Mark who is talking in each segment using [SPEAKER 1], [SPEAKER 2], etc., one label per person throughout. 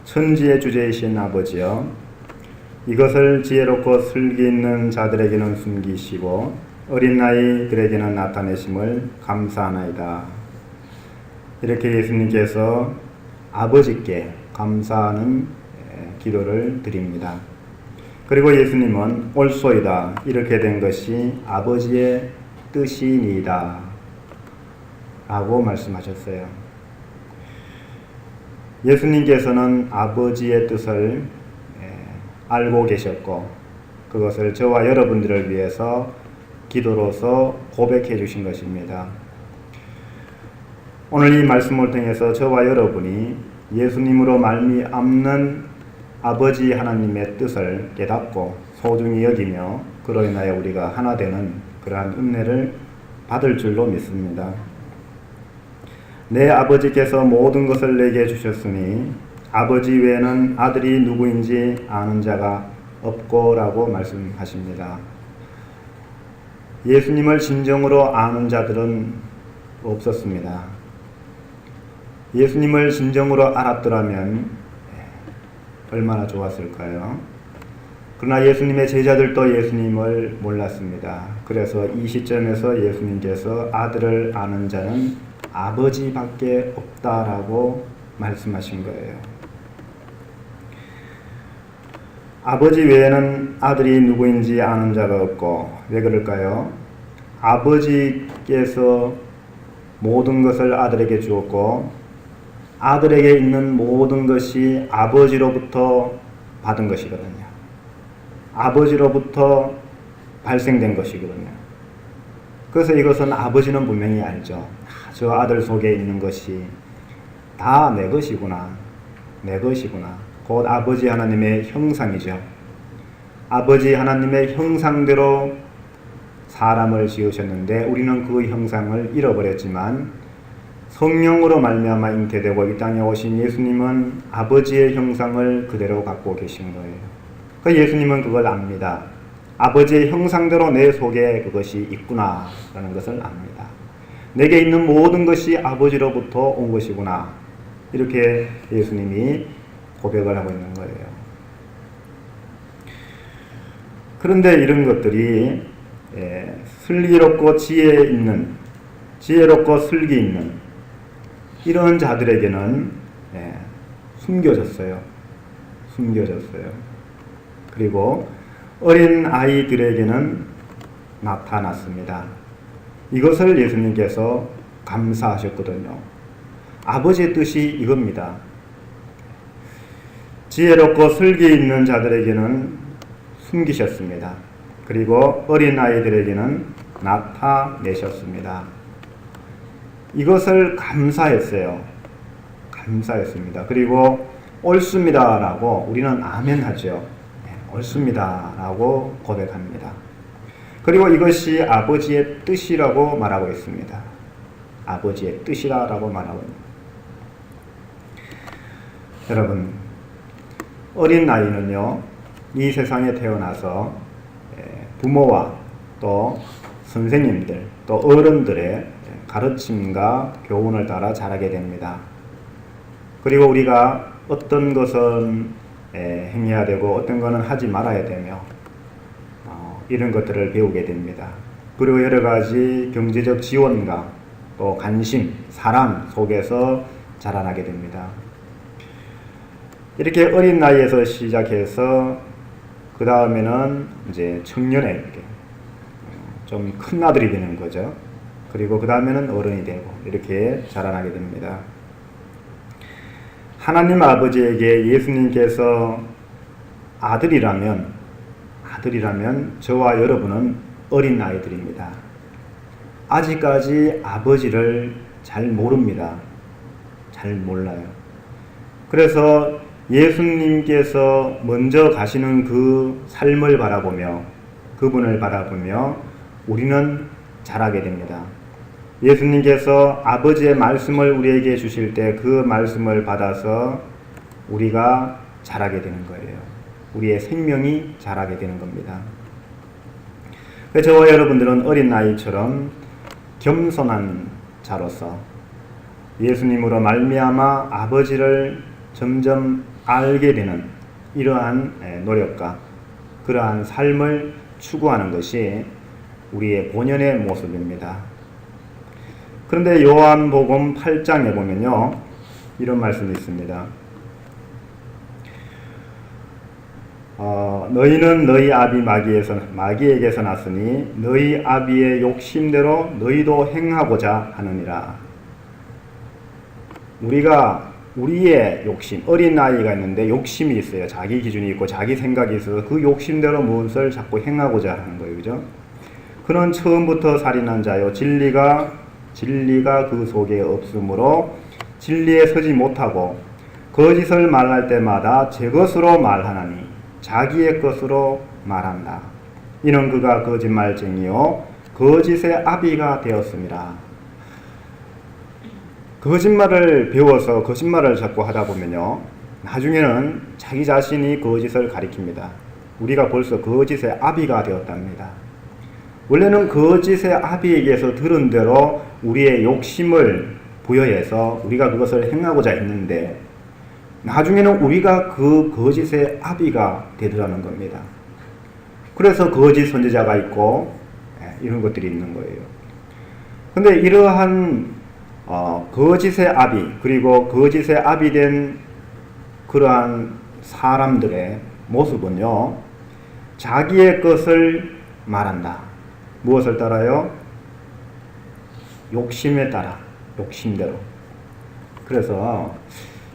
[SPEAKER 1] 천지의 주제이신 아버지여, 이것을 지혜롭고 슬기 있는 자들에게는 숨기시고 어린 아이들에게는 나타내심을 감사하나이다. 이렇게 예수님께서 아버지께 감사하는 기도를 드립니다. 그리고 예수님은 옳소이다, 이렇게 된 것이 아버지의 뜻이니이다 라고 말씀하셨어요. 예수님께서는 아버지의 뜻을 알고 계셨고 그것을 저와 여러분들을 위해서 기도로서 고백해 주신 것입니다. 오늘 이 말씀을 통해서 저와 여러분이 예수님으로 말미암는 아버지 하나님의 뜻을 깨닫고 소중히 여기며 그로 인하여 우리가 하나 되는 그러한 은혜를 받을 줄로 믿습니다. 내 아버지께서 모든 것을 내게 주셨으니 아버지 외에는 아들이 누구인지 아는 자가 없고 라고 말씀하십니다. 예수님을 진정으로 아는 자들은 없었습니다. 예수님을 진정으로 알았더라면 얼마나 좋았을까요? 그러나 예수님의 제자들도 예수님을 몰랐습니다. 그래서 이 시점에서 예수님께서 아들을 아는 자는 아버지밖에 없다라고 말씀하신 거예요. 아버지 외에는 아들이 누구인지 아는 자가 없고, 왜 그럴까요? 아버지께서 모든 것을 아들에게 주었고 아들에게 있는 모든 것이 아버지로부터 받은 것이거든요. 아버지로부터 발생된 것이거든요. 그래서 이것은 아버지는 분명히 알죠. 저 아들 속에 있는 것이 다 내 것이구나, 내 것이구나. 곧 아버지 하나님의 형상이죠. 아버지 하나님의 형상대로 사람을 지으셨는데 우리는 그 형상을 잃어버렸지만 성령으로 말미암아 잉태되고 이 땅에 오신 예수님은 아버지의 형상을 그대로 갖고 계신 거예요. 그 예수님은 그걸 압니다. 아버지의 형상대로 내 속에 그것이 있구나 라는 것을 압니다. 내게 있는 모든 것이 아버지로부터 온 것이구나, 이렇게 예수님이 고백을 하고 있는 거예요. 그런데 이런 것들이 슬기롭고 지혜롭고 슬기 있는 이런 자들에게는 숨겨졌어요. 그리고 어린 아이들에게는 나타났습니다. 이것을 예수님께서 감사하셨거든요. 아버지의 뜻이 이겁니다. 지혜롭고 슬기 있는 자들에게는 숨기셨습니다. 그리고 어린 아이들에게는 나타내셨습니다. 이것을 감사했어요. 감사했습니다. 그리고 옳습니다 라고 우리는 아멘 하죠. 옳습니다 라고 고백합니다. 그리고 이것이 아버지의 뜻이라고 말하고 있습니다. 아버지의 뜻이라고 말하고 있습니다. 여러분, 어린 아이는요, 이 세상에 태어나서 부모와 또 선생님들 또 어른들의 가르침과 교훈을 따라 자라게 됩니다. 그리고 우리가 어떤 것은 행해야 되고 어떤 것은 하지 말아야 되며 이런 것들을 배우게 됩니다. 그리고 여러 가지 경제적 지원과 또 관심, 사랑 속에서 자라나게 됩니다. 이렇게 어린 나이에서 시작해서 그 다음에는 이제 청년에 좀 큰 아들이 되는 거죠. 그리고 그 다음에는 어른이 되고 이렇게 자라나게 됩니다. 하나님 아버지에게 예수님께서 아들이라면 저와 여러분은 어린 아이들입니다. 아직까지 아버지를 잘 모릅니다. 잘 몰라요. 그래서 예수님께서 먼저 가시는 그 삶을 바라보며 그분을 바라보며 우리는 자라게 됩니다. 예수님께서 아버지의 말씀을 우리에게 주실 때 그 말씀을 받아서 우리가 자라게 되는 거예요. 우리의 생명이 자라게 되는 겁니다. 저와 여러분들은 어린 아이처럼 겸손한 자로서 예수님으로 말미암아 아버지를 점점 알게 되는 이러한 노력과 그러한 삶을 추구하는 것이 우리의 본연의 모습입니다. 그런데 요한복음 8장에 보면요, 이런 말씀이 있습니다. 너희는 너희 아비 마귀에게서 났으니 너희 아비의 욕심대로 너희도 행하고자 하느니라. 우리가 우리의 욕심, 어린 아이가 있는데 욕심이 있어요. 자기 기준이 있고 자기 생각이 있어서 그 욕심대로 무엇을 자꾸 행하고자 하는 거예요. 그죠? 그는 처음부터 살인한 자요, 진리가 그 속에 없으므로 진리에 서지 못하고 거짓을 말할 때마다 제 것으로 말하나니 자기의 것으로 말한다. 이는 그가 거짓말쟁이요 거짓의 아비가 되었습니다. 거짓말을 배워서 거짓말을 자꾸 하다 보면요, 나중에는 자기 자신이 거짓을 가리킵니다. 우리가 벌써 거짓의 아비가 되었답니다. 원래는 거짓의 아비에게서 들은 대로 우리의 욕심을 부여해서 우리가 그것을 행하고자 했는데 나중에는 우리가 그 거짓의 아비가 되더라는 겁니다. 그래서 거짓 선지자가 있고 이런 것들이 있는 거예요. 근데 이러한 거짓의 아비, 그리고 거짓의 아비 된 그러한 사람들의 모습은요, 자기의 것을 말한다. 무엇을 따라요? 욕심에 따라, 욕심대로. 그래서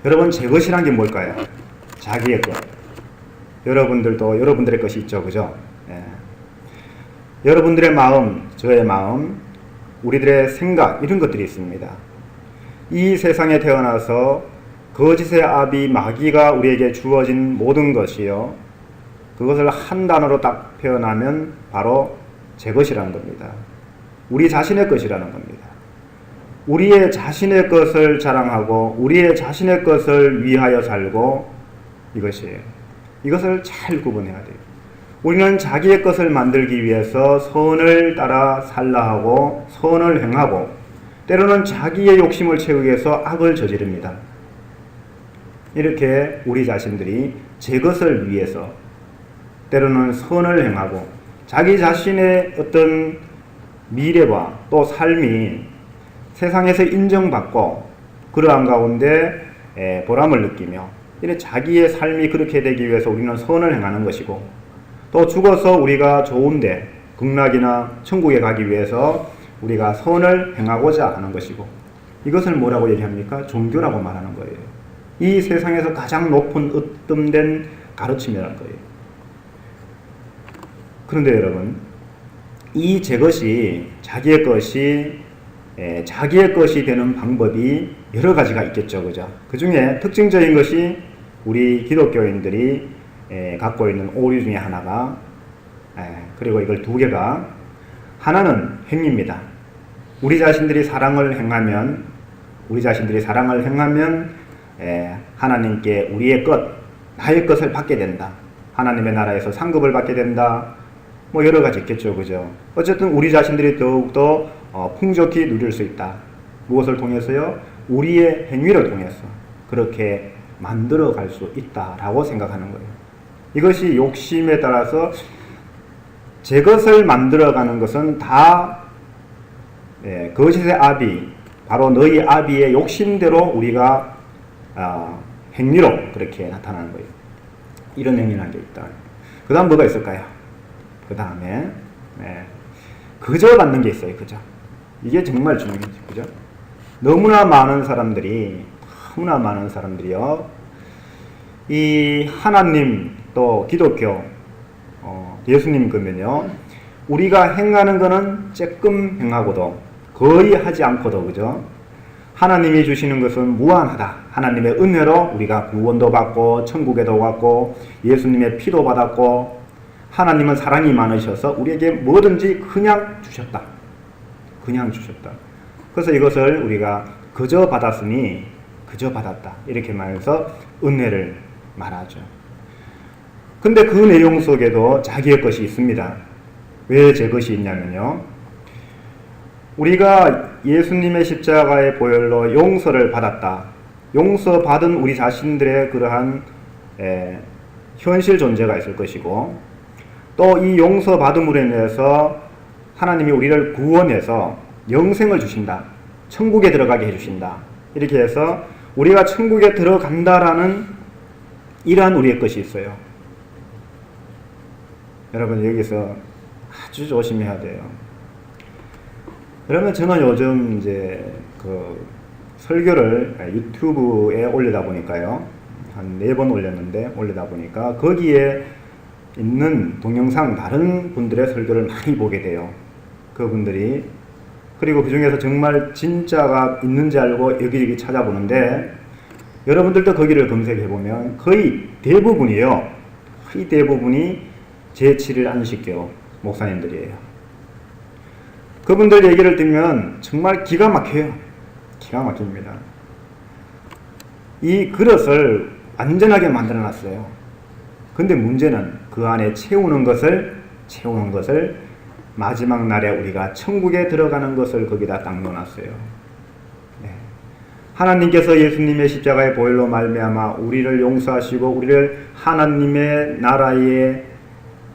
[SPEAKER 1] 여러분, 제 것이란 게 뭘까요? 자기의 것. 여러분들도 여러분들의 것이 있죠, 그죠? 여러분들의 마음, 저의 마음, 우리들의 생각, 이런 것들이 있습니다. 이 세상에 태어나서 거짓의 아비 마귀가 우리에게 주어진 모든 것이요, 그것을 한 단어로 딱 표현하면 바로 제 것이라는 겁니다. 우리 자신의 것이라는 겁니다. 우리의 자신의 것을 자랑하고 우리의 자신의 것을 위하여 살고, 이것이에요. 이것을 잘 구분해야 돼요. 우리는 자기의 것을 만들기 위해서 선을 따라 살라 하고 선을 행하고, 때로는 자기의 욕심을 채우기 위해서 악을 저지릅니다. 이렇게 우리 자신들이 제 것을 위해서 때로는 선을 행하고 자기 자신의 어떤 미래와 또 삶이 세상에서 인정받고 그러한 가운데 보람을 느끼며, 이런 자기의 삶이 그렇게 되기 위해서 우리는 선을 행하는 것이고, 또 죽어서 우리가 좋은데 극락이나 천국에 가기 위해서 우리가 선을 행하고자 하는 것이고, 이것을 뭐라고 얘기합니까? 종교라고 말하는 거예요. 이 세상에서 가장 높은 으뜸된 가르침이라는 거예요. 그런데 여러분, 이 제 것이 자기의 것이 되는 방법이 여러 가지가 있겠죠, 그죠? 그 중에 특징적인 것이 우리 기독교인들이 갖고 있는 오류 중에 하나가, 그리고 이걸 두 개가, 하나는 행위입니다. 우리 자신들이 사랑을 행하면 하나님께 우리의 것, 나의 것을 받게 된다. 하나님의 나라에서 상급을 받게 된다. 뭐 여러 가지 있겠죠, 그죠? 어쨌든 우리 자신들이 더욱더 풍족히 누릴 수 있다. 무엇을 통해서요? 우리의 행위를 통해서 그렇게 만들어 갈 수 있다라고 생각하는 거예요. 이것이 욕심에 따라서 제 것을 만들어가는 것은 다 거짓의 아비, 바로 너희 아비의 욕심대로 우리가 행위로 그렇게 나타나는 거예요. 이런 행위라는 게 있다. 그 다음 뭐가 있을까요? 그 다음에 그저 받는 게 있어요. 그저. 이게 정말 중요해요. 그죠? 너무나 많은 사람들이요, 이 하나님 또 기독교, 예수님 그러면요, 우리가 행하는 거는 조금 행하고도 거의 하지 않고도, 그죠? 하나님이 주시는 것은 무한하다. 하나님의 은혜로 우리가 구원도 받고 천국에도 갔고 예수님의 피도 받았고, 하나님은 사랑이 많으셔서 우리에게 뭐든지 그냥 주셨다. 그래서 이것을 우리가 그저 받았으니 그저 받았다, 이렇게 말해서 은혜를 말하죠. 근데 그 내용 속에도 자기의 것이 있습니다. 왜 제 것이 있냐면요, 우리가 예수님의 십자가의 보혈로 용서를 받았다. 용서받은 우리 자신들의 그러한 현실 존재가 있을 것이고, 또 이 용서받음으로 인해서 하나님이 우리를 구원해서 영생을 주신다, 천국에 들어가게 해주신다, 이렇게 해서 우리가 천국에 들어간다라는 이러한 우리의 것이 있어요. 여러분, 여기서 아주 조심해야 돼요. 그러면 저는 요즘 이제 그 설교를 유튜브에 올리다 보니까요, 한 4번 올리다 보니까 거기에 있는 동영상 다른 분들의 설교를 많이 보게 돼요. 그분들이. 그리고 그 중에서 정말 진짜가 있는지 알고 여기저기 찾아보는데, 여러분들도 거기를 검색해보면 거의 대부분이 제7일 안식교 목사님들이에요. 그분들 얘기를 듣면 정말 기가 막혀요. 기가 막힙니다. 이 그릇을 완전하게 만들어놨어요. 근데 문제는 그 안에 채우는 것을 마지막 날에 우리가 천국에 들어가는 것을 거기다 딱 넣어놨어요. 네. 하나님께서 예수님의 십자가의 보혈로 말미암아 우리를 용서하시고 우리를 하나님의 나라의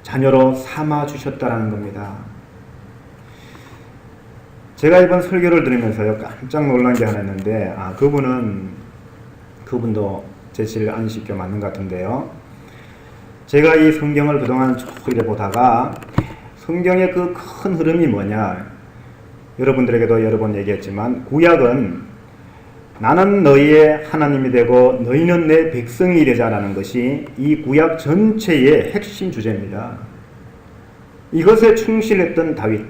[SPEAKER 1] 자녀로 삼아 주셨다라는 겁니다. 제가 이번 설교를 들으면서요, 깜짝 놀란 게 하나 있는데, 그분도 제7일 안식교 맞는 것 같은데요. 제가 이 성경을 그동안 쭉 이래 보다가 성경의 그 큰 흐름이 뭐냐, 여러분들에게도 여러 번 얘기했지만, 구약은 나는 너희의 하나님이 되고 너희는 내 백성이 되자라는 것이 이 구약 전체의 핵심 주제입니다. 이것에 충실했던 다윗,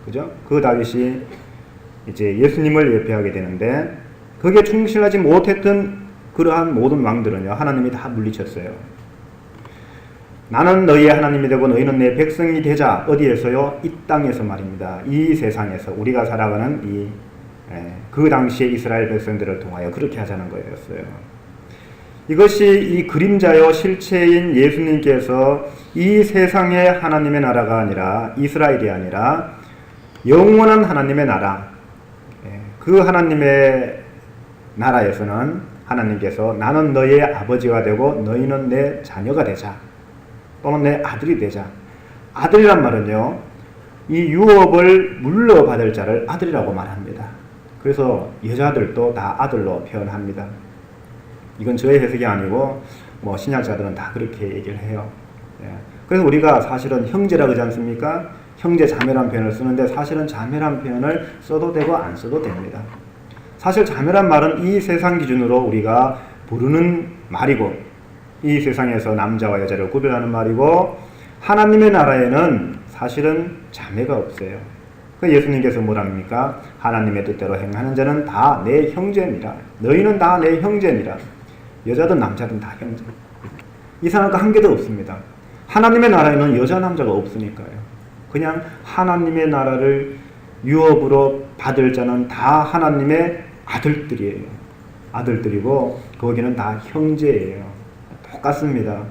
[SPEAKER 1] 그죠? 그 다윗이 이제 예수님을 예표하게 되는데, 거기에 충실하지 못했던 그러한 모든 왕들은요, 하나님이 다 물리쳤어요. 나는 너희의 하나님이 되고 너희는 내 백성이 되자. 어디에서요? 이 땅에서 말입니다. 이 세상에서 우리가 살아가는 그 당시의 이스라엘 백성들을 통하여 그렇게 하자는 거였어요. 이것이 이 그림자요 실체인 예수님께서 이 세상의 하나님의 나라가 아니라, 이스라엘이 아니라 영원한 하나님의 나라, 그 하나님의 나라에서는 하나님께서 나는 너희의 아버지가 되고 너희는 내 자녀가 되자, 또는 내 아들이 되자. 아들이란 말은요, 이 유업을 물러받을 자를 아들이라고 말합니다. 그래서 여자들도 다 아들로 표현합니다. 이건 저의 해석이 아니고 신약자들은 다 그렇게 얘기를 해요. 그래서 우리가 사실은 형제라고 하지 않습니까? 형제 자매란 표현을 쓰는데, 사실은 자매란 표현을 써도 되고 안 써도 됩니다. 사실 자매란 말은 이 세상 기준으로 우리가 부르는 말이고, 이 세상에서 남자와 여자를 구별하는 말이고, 하나님의 나라에는 사실은 자매가 없어요. 그 예수님께서 뭐랍니까? 하나님의 뜻대로 행하는 자는 다 내 형제니라. 너희는 다 내 형제니라. 여자든 남자든 다 형제. 이상한 거 한 개도 없습니다. 하나님의 나라에는 여자 남자가 없으니까요. 그냥 하나님의 나라를 유업으로 받을 자는 다 하나님의 아들들이에요. 아들들이고 거기는 다 형제예요. 똑같습니다.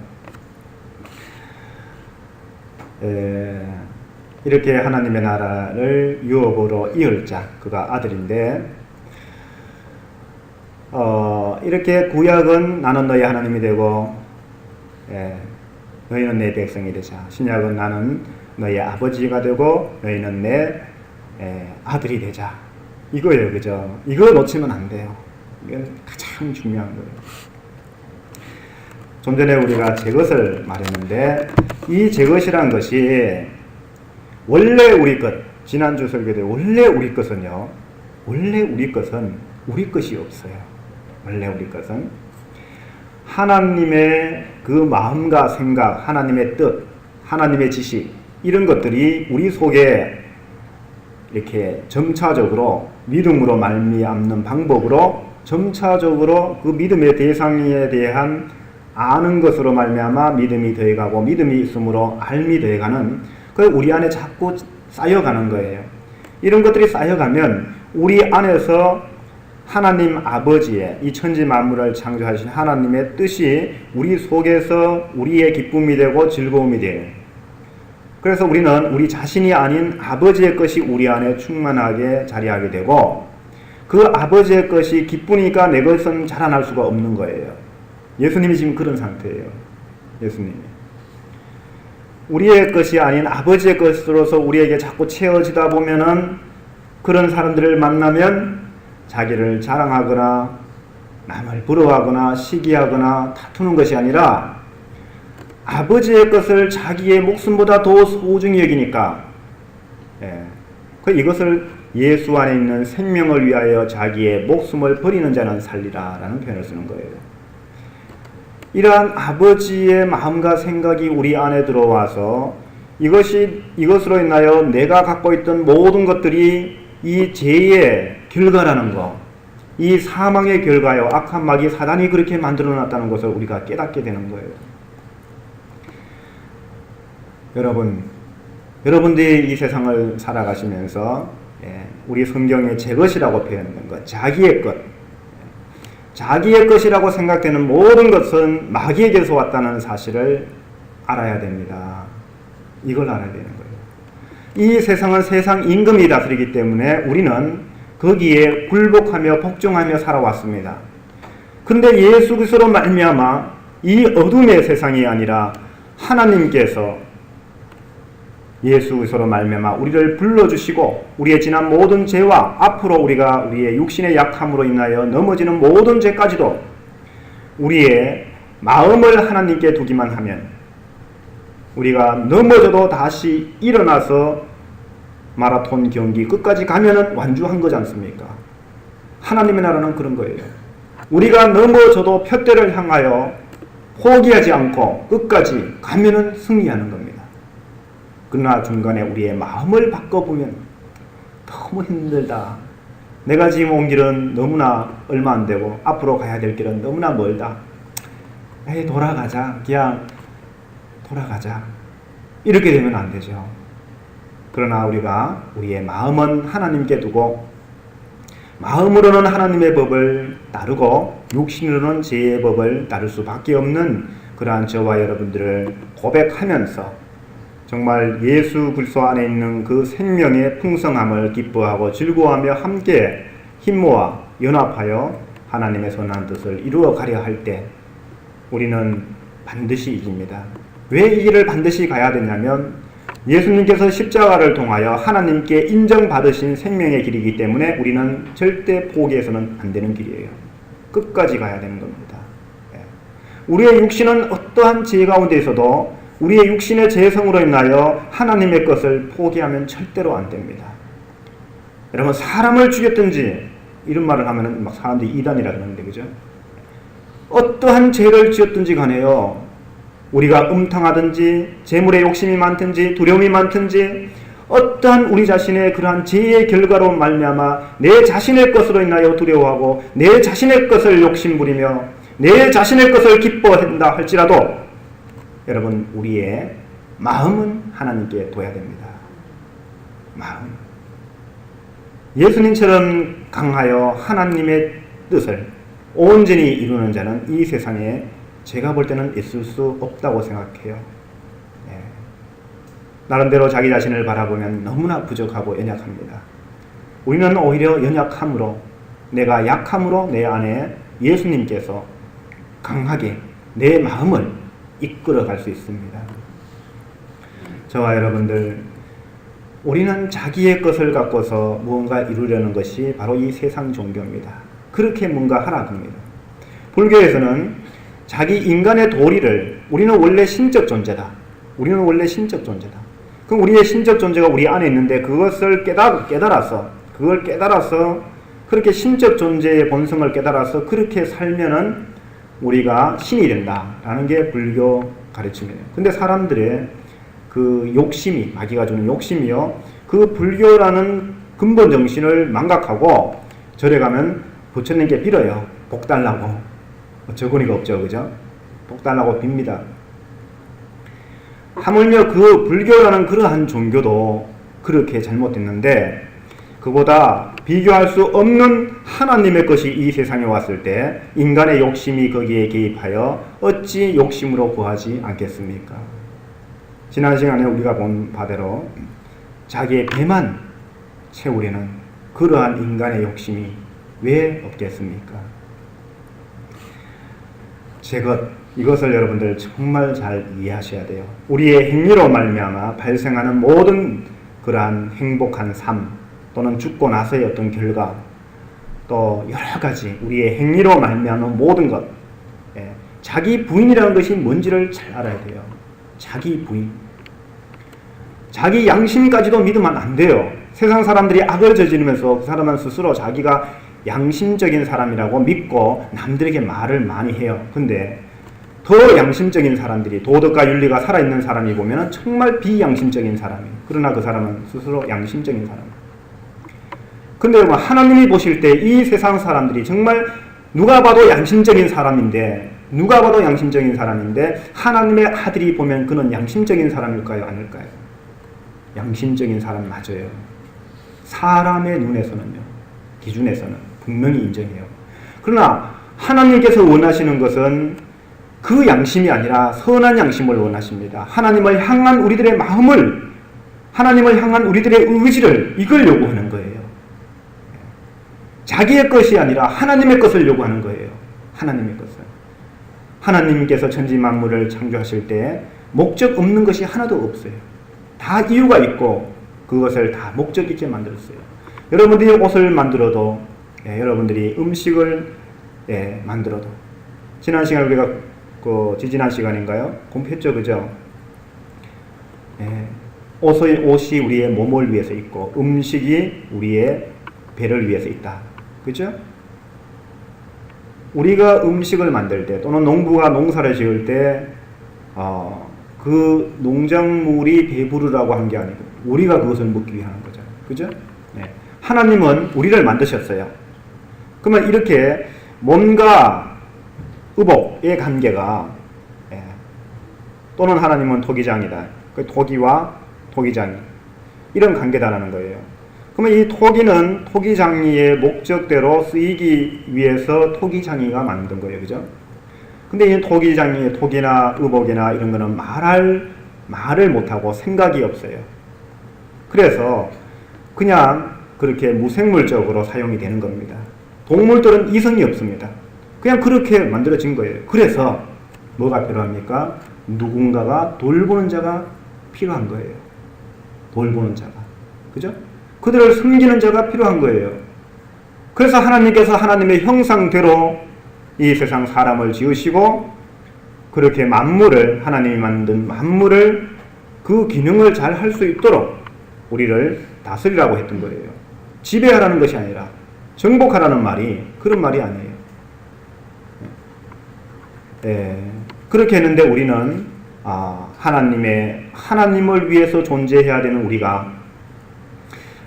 [SPEAKER 1] 이렇게 하나님의 나라를 유업으로 이을 자, 그가 아들인데, 이렇게 구약은 나는 너희 하나님이 되고 너희는 내 백성이 되자. 신약은 나는 너희 아버지가 되고 너희는 내 아들이 되자. 이거예요, 그죠? 이거 놓치면 안 돼요. 이건 가장 중요한 거예요. 좀 전에 우리가 제 것을 말했는데, 이 제 것이란 것이 원래 우리 것, 지난주 설교 때 원래 우리 것은 우리 것이 없어요. 원래 우리 것은 하나님의 그 마음과 생각, 하나님의 뜻, 하나님의 지식, 이런 것들이 우리 속에 이렇게 점차적으로 믿음으로 말미암는 방법으로 점차적으로 그 믿음의 대상에 대한 아는 것으로 말미암아 믿음이 더해가고, 믿음이 있음으로 알미 더해가는, 그 우리 안에 자꾸 쌓여가는 거예요. 이런 것들이 쌓여가면 우리 안에서 하나님 아버지의, 이 천지 만물을 창조하신 하나님의 뜻이 우리 속에서 우리의 기쁨이 되고 즐거움이 돼요. 그래서 우리는 우리 자신이 아닌 아버지의 것이 우리 안에 충만하게 자리하게 되고, 그 아버지의 것이 기쁘니까 내 것은 자라날 수가 없는 거예요. 예수님이 지금 그런 상태예요. 예수님이. 우리의 것이 아닌 아버지의 것으로서 우리에게 자꾸 채워지다 보면은 그런 사람들을 만나면 자기를 자랑하거나 남을 부러워하거나 시기하거나 다투는 것이 아니라 아버지의 것을 자기의 목숨보다 더 소중히 여기니까 이것을 예수 안에 있는 생명을 위하여 자기의 목숨을 버리는 자는 살리라 라는 표현을 쓰는 거예요. 이러한 아버지의 마음과 생각이 우리 안에 들어와서 이것으로 인하여 내가 갖고 있던 모든 것들이 이 죄의 결과라는 것, 이 사망의 결과요, 악한 마귀 사단이 그렇게 만들어 놨다는 것을 우리가 깨닫게 되는 거예요. 여러분들이 이 세상을 살아가시면서 우리 성경에 제 것이라고 표현된 것, 자기의 것, 자기의 것이라고 생각되는 모든 것은 마귀에게서 왔다는 사실을 알아야 됩니다. 이걸 알아야 되는 거예요. 이 세상은 세상 임금이 다스리기 때문에 우리는 거기에 굴복하며 복종하며 살아왔습니다. 근데 예수 그리스도로 말미암아 이 어둠의 세상이 아니라 하나님께서 예수 그리스도로 말미암아 우리를 불러주시고 우리의 지난 모든 죄와 앞으로 우리가 우리의 육신의 약함으로 인하여 넘어지는 모든 죄까지도 우리의 마음을 하나님께 두기만 하면 우리가 넘어져도 다시 일어나서 마라톤 경기 끝까지 가면은 완주한 거지 않습니까? 하나님의 나라는 그런 거예요. 우리가 넘어져도 표대를 향하여 포기하지 않고 끝까지 가면은 승리하는 겁니다. 그러나 중간에 우리의 마음을 바꿔보면 너무 힘들다. 내가 지금 온 길은 너무나 얼마 안 되고 앞으로 가야 될 길은 너무나 멀다. 에이, 돌아가자. 그냥 돌아가자. 이렇게 되면 안 되죠. 그러나 우리가 우리의 마음은 하나님께 두고 마음으로는 하나님의 법을 따르고 육신으로는 죄의 법을 따를 수밖에 없는 그러한 저와 여러분들을 고백하면서 정말 예수 그리스도 안에 있는 그 생명의 풍성함을 기뻐하고 즐거워하며 함께 힘모아 연합하여 하나님의 선한 뜻을 이루어 가려 할 때 우리는 반드시 이깁니다. 왜 이 길을 반드시 가야 되냐면 예수님께서 십자가를 통하여 하나님께 인정받으신 생명의 길이기 때문에 우리는 절대 포기해서는 안 되는 길이에요. 끝까지 가야 되는 겁니다. 우리의 육신은 어떠한 죄 가운데 있어도 우리의 육신의 죄성으로 인하여 하나님의 것을 포기하면 절대로 안 됩니다. 여러분, 사람을 죽였든지 이런 말을 하면은 막 사람들이 이단이라 그러는데, 그죠? 어떠한 죄를 지었든지 간에요. 우리가 음탕하든지 재물의 욕심이 많든지 두려움이 많든지 어떠한 우리 자신의 그러한 죄의 결과로 말미암아 내 자신의 것으로 인하여 두려워하고 내 자신의 것을 욕심부리며 내 자신의 것을 기뻐한다 할지라도 여러분, 우리의 마음은 하나님께 둬야 됩니다. 마음. 예수님처럼 강하여 하나님의 뜻을 온전히 이루는 자는 이 세상에 제가 볼 때는 있을 수 없다고 생각해요. 나름대로 자기 자신을 바라보면 너무나 부족하고 연약합니다. 우리는 오히려 연약함으로, 내가 약함으로 내 안에 예수님께서 강하게 내 마음을 이끌어 갈 수 있습니다. 저와 여러분들, 우리는 자기의 것을 갖고서 무언가 이루려는 것이 바로 이 세상 종교입니다. 그렇게 뭔가 하라 합니다. 불교에서는 자기 인간의 도리를, 우리는 원래 신적 존재다. 우리는 원래 신적 존재다. 그럼 우리의 신적 존재가 우리 안에 있는데 그것을 깨달아서 그렇게 신적 존재의 본성을 깨달아서 그렇게 살면은 우리가 신이 된다라는 게 불교 가르침이에요. 근데 사람들의 그 욕심이, 마귀가 주는 욕심이요, 그 불교라는 근본 정신을 망각하고 절에 가면 부처님께 빌어요. 복 달라고. 저거리가 없죠, 그죠? 복 달라고 빕니다. 하물며 그 불교라는 그러한 종교도 그렇게 잘못됐는데 그보다 비교할 수 없는 하나님의 것이 이 세상에 왔을 때 인간의 욕심이 거기에 개입하여 어찌 욕심으로 구하지 않겠습니까? 지난 시간에 우리가 본 바대로 자기의 배만 채우려는 그러한 인간의 욕심이 왜 없겠습니까? 이것을 여러분들 정말 잘 이해하셔야 돼요. 우리의 행위로 말미암아 발생하는 모든 그러한 행복한 삶 또는 죽고 나서의 어떤 결과 또 여러 가지 우리의 행위로 말미암은 모든 것, 자기 부인이라는 것이 뭔지를 잘 알아야 돼요. 자기 부인. 자기 양심까지도 믿으면 안 돼요. 세상 사람들이 악을 저지르면서 그 사람은 스스로 자기가 양심적인 사람이라고 믿고 남들에게 말을 많이 해요. 근데 더 양심적인 사람들이, 도덕과 윤리가 살아있는 사람이 보면 정말 비양심적인 사람이에요. 그러나 그 사람은 스스로 양심적인 사람이에요. 근데 여러분, 하나님이 보실 때 이 세상 사람들이 정말 누가 봐도 양심적인 사람인데 하나님의 아들이 보면 그는 양심적인 사람일까요? 아닐까요? 양심적인 사람 맞아요. 사람의 눈에서는요, 기준에서는 분명히 인정해요. 그러나 하나님께서 원하시는 것은 그 양심이 아니라 선한 양심을 원하십니다. 하나님을 향한 우리들의 마음을, 하나님을 향한 우리들의 의지를, 이걸 요구하는 거예요. 자기의 것이 아니라 하나님의 것을 요구하는 거예요. 하나님의 것을. 하나님께서 천지 만물을 창조하실 때 목적 없는 것이 하나도 없어요. 다 이유가 있고 그것을 다 목적 있게 만들었어요. 여러분들이 옷을 만들어도, 여러분들이 음식을 만들어도, 지난 시간에 우리가 지지난 시간인가요? 공부했죠, 그죠? 옷이 우리의 몸을 위해서 있고 음식이 우리의 배를 위해서 있다. 그죠? 우리가 음식을 만들 때 또는 농부가 농사를 지을 때 그 농작물이 배부르라고 한 게 아니고 우리가 그것을 먹기 위한 거잖아요. 그죠? 하나님은 우리를 만드셨어요. 그러면 이렇게 몸과 의복의 관계가, 또는 하나님은 토기장이다. 그 토기와 토기장이 이런 관계다라는 거예요. 그러면 이 토기는 토기장이의 목적대로 쓰이기 위해서 토기장이가 만든 거예요. 그죠? 근데 이 토기장이, 토기나 의복이나 이런 거는 말을 못하고 생각이 없어요. 그래서 그냥 그렇게 무생물적으로 사용이 되는 겁니다. 동물들은 이성이 없습니다. 그냥 그렇게 만들어진 거예요. 그래서 뭐가 필요합니까? 누군가가 돌보는 자가 필요한 거예요. 돌보는 자가. 그죠? 그들을 섬기는 자가 필요한 거예요. 그래서 하나님께서 하나님의 형상대로 이 세상 사람을 지으시고 그렇게 만물을, 하나님이 만든 만물을 그 기능을 잘 할 수 있도록 우리를 다스리라고 했던 거예요. 지배하라는 것이 아니라 정복하라는 말이 그런 말이 아니에요. 그렇게 했는데 우리는 하나님을 위해서 존재해야 되는 우리가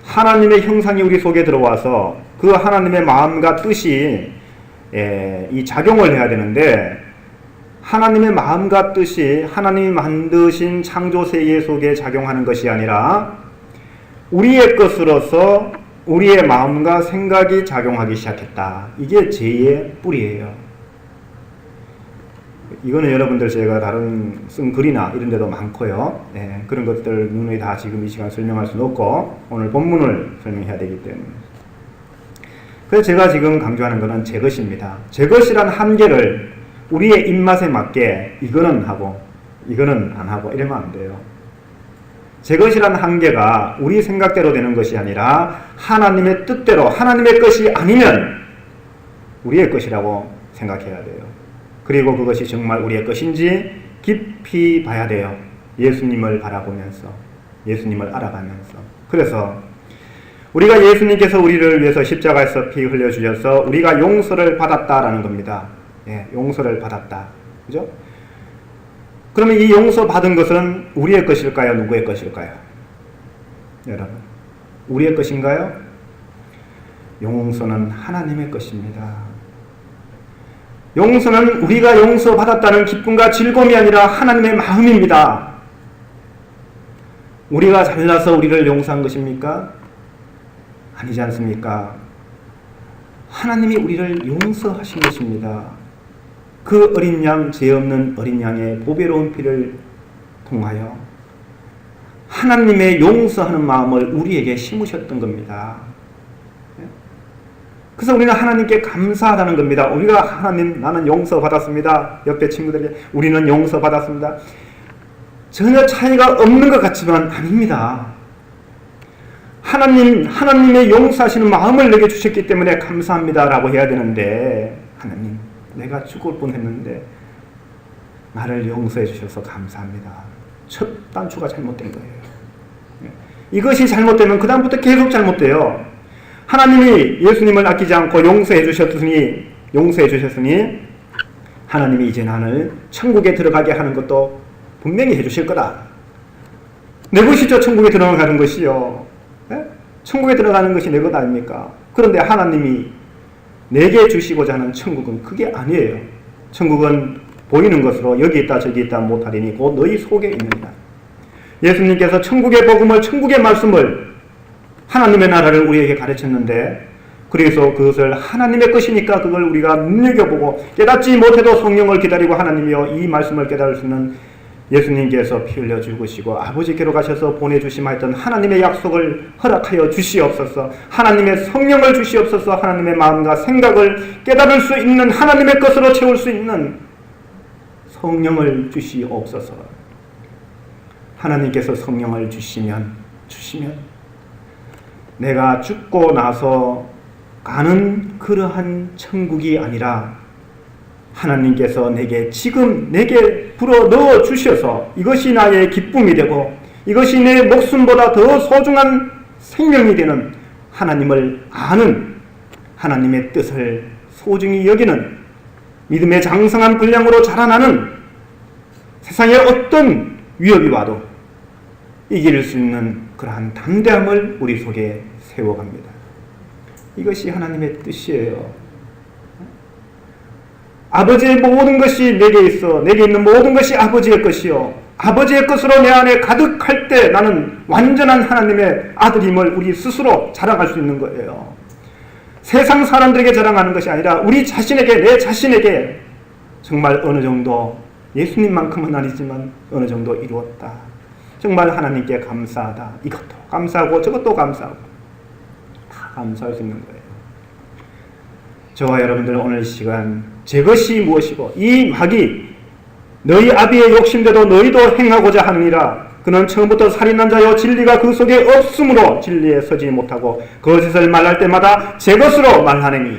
[SPEAKER 1] 하나님의 형상이 우리 속에 들어와서 그 하나님의 마음과 뜻이 이 작용을 해야 되는데, 하나님의 마음과 뜻이 하나님이 만드신 창조 세계 속에 작용하는 것이 아니라 우리의 것으로서 우리의 마음과 생각이 작용하기 시작했다. 이게 죄의 뿌리예요. 이거는 여러분들 제가 다른 쓴 글이나 이런 데도 많고요. 그런 것들 누누이 다 지금 이 시간 설명할 수는 없고 오늘 본문을 설명해야 되기 때문에. 그래서 제가 지금 강조하는 것은 제 것입니다. 제 것이란 한계를 우리의 입맛에 맞게 이거는 하고 이거는 안 하고 이러면 안 돼요. 제 것이란 한계가 우리 생각대로 되는 것이 아니라 하나님의 뜻대로, 하나님의 것이 아니면 우리의 것이라고 생각해야 돼요. 그리고 그것이 정말 우리의 것인지 깊이 봐야 돼요. 예수님을 바라보면서, 예수님을 알아가면서. 그래서 우리가 예수님께서 우리를 위해서 십자가에서 피 흘려주셔서 우리가 용서를 받았다라는 겁니다. 용서를 받았다. 그죠? 그러면 이 용서 받은 것은 우리의 것일까요? 누구의 것일까요? 여러분, 우리의 것인가요? 용서는 하나님의 것입니다. 용서는 우리가 용서받았다는 기쁨과 즐거움이 아니라 하나님의 마음입니다. 우리가 잘나서 우리를 용서한 것입니까? 아니지 않습니까? 하나님이 우리를 용서하신 것입니다. 그 어린 양, 죄 없는 어린 양의 보배로운 피를 통하여 하나님의 용서하는 마음을 우리에게 심으셨던 겁니다. 그래서 우리는 하나님께 감사하다는 겁니다. 우리가 하나님 나는 용서받았습니다. 옆에 친구들에게 우리는 용서받았습니다. 전혀 차이가 없는 것 같지만 아닙니다. 하나님의 용서하시는 마음을 내게 주셨기 때문에 감사합니다라고 해야 되는데, 하나님 내가 죽을 뻔했는데 나를 용서해 주셔서 감사합니다. 첫 단추가 잘못된 거예요. 이것이 잘못되면 그 다음부터 계속 잘못돼요. 하나님이 예수님을 아끼지 않고 용서해 주셨으니 하나님이 이제 나를 천국에 들어가게 하는 것도 분명히 해주실 거다. 내 것이죠, 천국에 들어가는 것이요. 네? 천국에 들어가는 것이 내 것 아닙니까? 그런데 하나님이 내게 주시고자 하는 천국은 그게 아니에요. 천국은 보이는 것으로 여기 있다 저기 있다 못하리니 곧 너희 속에 있느니라. 예수님께서 천국의 복음을, 천국의 말씀을, 하나님의 나라를 우리에게 가르쳤는데, 그래서 그것을 하나님의 것이니까 그걸 우리가 눈여겨보고 깨닫지 못해도 성령을 기다리고 하나님이여 이 말씀을 깨달을 수 있는 예수님께서 피 흘려 죽으시고 아버지께로 가셔서 보내주시마 했던 하나님의 약속을 허락하여 주시옵소서. 하나님의 성령을 주시옵소서. 하나님의 마음과 생각을 깨달을 수 있는, 하나님의 것으로 채울 수 있는 성령을 주시옵소서. 하나님께서 성령을 주시면 내가 죽고 나서 가는 그러한 천국이 아니라 하나님께서 지금 내게 불어 넣어 주셔서 이것이 나의 기쁨이 되고 이것이 내 목숨보다 더 소중한 생명이 되는 하나님을 아는, 하나님의 뜻을 소중히 여기는 믿음의 장성한 분량으로 자라나는, 세상에 어떤 위협이 와도 이길 수 있는 그러한 담대함을 우리 속에 세워갑니다. 이것이 하나님의 뜻이에요. 아버지의 모든 것이 내게 있어 내게 있는 모든 것이 아버지의 것이요 아버지의 것으로 내 안에 가득할 때 나는 완전한 하나님의 아들임을 우리 스스로 자랑할 수 있는 거예요. 세상 사람들에게 자랑하는 것이 아니라 우리 자신에게, 내 자신에게 정말 어느 정도, 예수님만큼은 아니지만 어느 정도 이루었다, 정말 하나님께 감사하다, 이것도 감사하고 저것도 감사하고 다 감사할 수 있는 거예요. 저와 여러분들 오늘 시간 제 것이 무엇이고 이 마귀 너희 아비의 욕심대로 너희도 행하고자 하느니라. 그는 처음부터 살인한 자여 진리가 그 속에 없으므로 진리에 서지 못하고 거짓을 말할 때마다 제 것으로 말하느니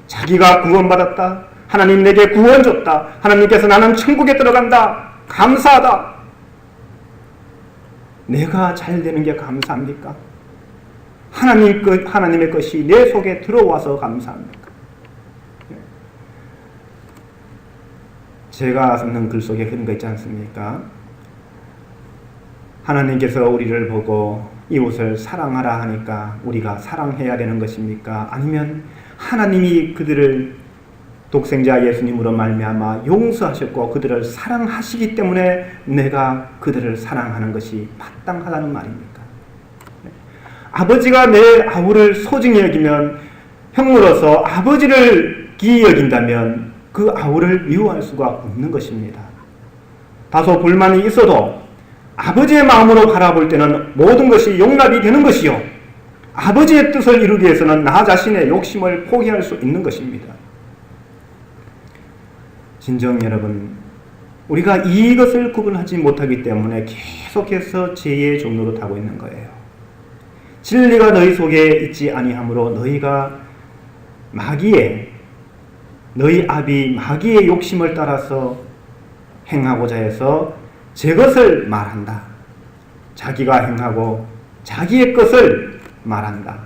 [SPEAKER 1] 자기가 구원받았다, 하나님 내게 구원 줬다, 하나님께서 나는 천국에 들어간다, 감사하다. 내가 잘 되는 게 감사합니까? 하나님의 것이 내 속에 들어와서 감사합니까? 제가 썼는 글 속에 그런 거 있지 않습니까? 하나님께서 우리를 보고 이웃을 사랑하라 하니까 우리가 사랑해야 되는 것입니까? 아니면 하나님이 그들을 독생자 예수님으로 말미암아 용서하셨고 그들을 사랑하시기 때문에 내가 그들을 사랑하는 것이 마땅하다는 말입니까? 아버지가 내 아우를 소중히 여기면, 형으로서 아버지를 기이 여긴다면 그 아우를 미워할 수가 없는 것입니다. 다소 불만이 있어도 아버지의 마음으로 바라볼 때는 모든 것이 용납이 되는 것이요 아버지의 뜻을 이루기 위해서는 나 자신의 욕심을 포기할 수 있는 것입니다. 진정 여러분, 우리가 이것을 구분하지 못하기 때문에 계속해서 죄의 종로로 타고 있는 거예요. 진리가 너희 속에 있지 아니하므로 너희가 너희 아비 마귀의 욕심을 따라서 행하고자 해서 제 것을 말한다. 자기가 행하고 자기의 것을 말한다.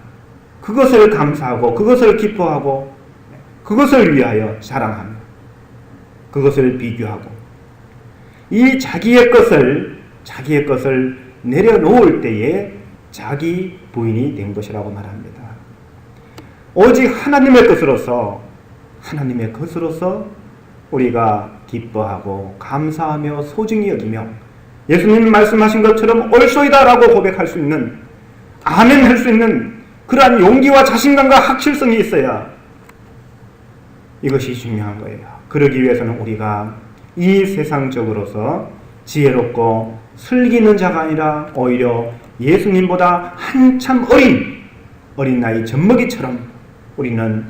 [SPEAKER 1] 그것을 감사하고 그것을 기뻐하고 그것을 위하여 자랑합니다. 그것을 비교하고 이 자기의 것을 내려놓을 때에 자기 부인이 된 것이라고 말합니다. 오직 하나님의 것으로서 우리가 기뻐하고 감사하며 소중히 여기며 예수님 말씀하신 것처럼 옳소이다 라고 고백할 수 있는, 아멘 할 수 있는 그러한 용기와 자신감과 확실성이 있어야 이것이 중요한 거예요. 그러기 위해서는 우리가 이 세상적으로서 지혜롭고 슬기 있는 자가 아니라 오히려 예수님보다 한참 어린 나이 젖먹이처럼 우리는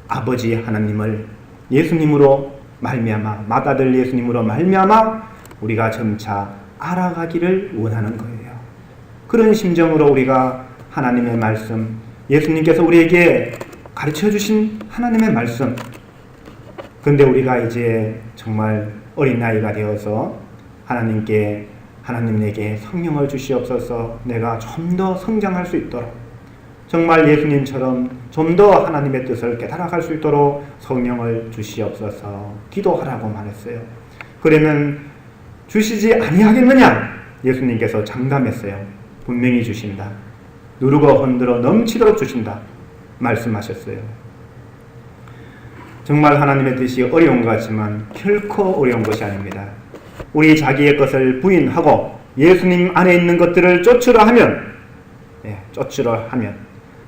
[SPEAKER 1] 아버지 하나님을 예수님으로 말미암아, 맏아들 예수님으로 말미암아 우리가 점차 알아가기를 원하는 거예요. 그런 심정으로 우리가 하나님의 말씀, 예수님께서 우리에게 가르쳐 주신 하나님의 말씀, 그런데 우리가 이제 정말 어린 나이가 되어서 하나님에게 성령을 주시옵소서, 내가 좀 더 성장할 수 있도록, 정말 예수님처럼 좀 더 하나님의 뜻을 깨달아갈 수 있도록 성령을 주시옵소서 기도하라고 말했어요. 그러면 주시지 아니하겠느냐? 예수님께서 장담했어요. 분명히 주신다. 누르고 흔들어 넘치도록 주신다 말씀하셨어요. 정말 하나님의 뜻이 어려운 것 같지만 결코 어려운 것이 아닙니다. 우리 자기의 것을 부인하고 예수님 안에 있는 것들을 쫓으려 하면,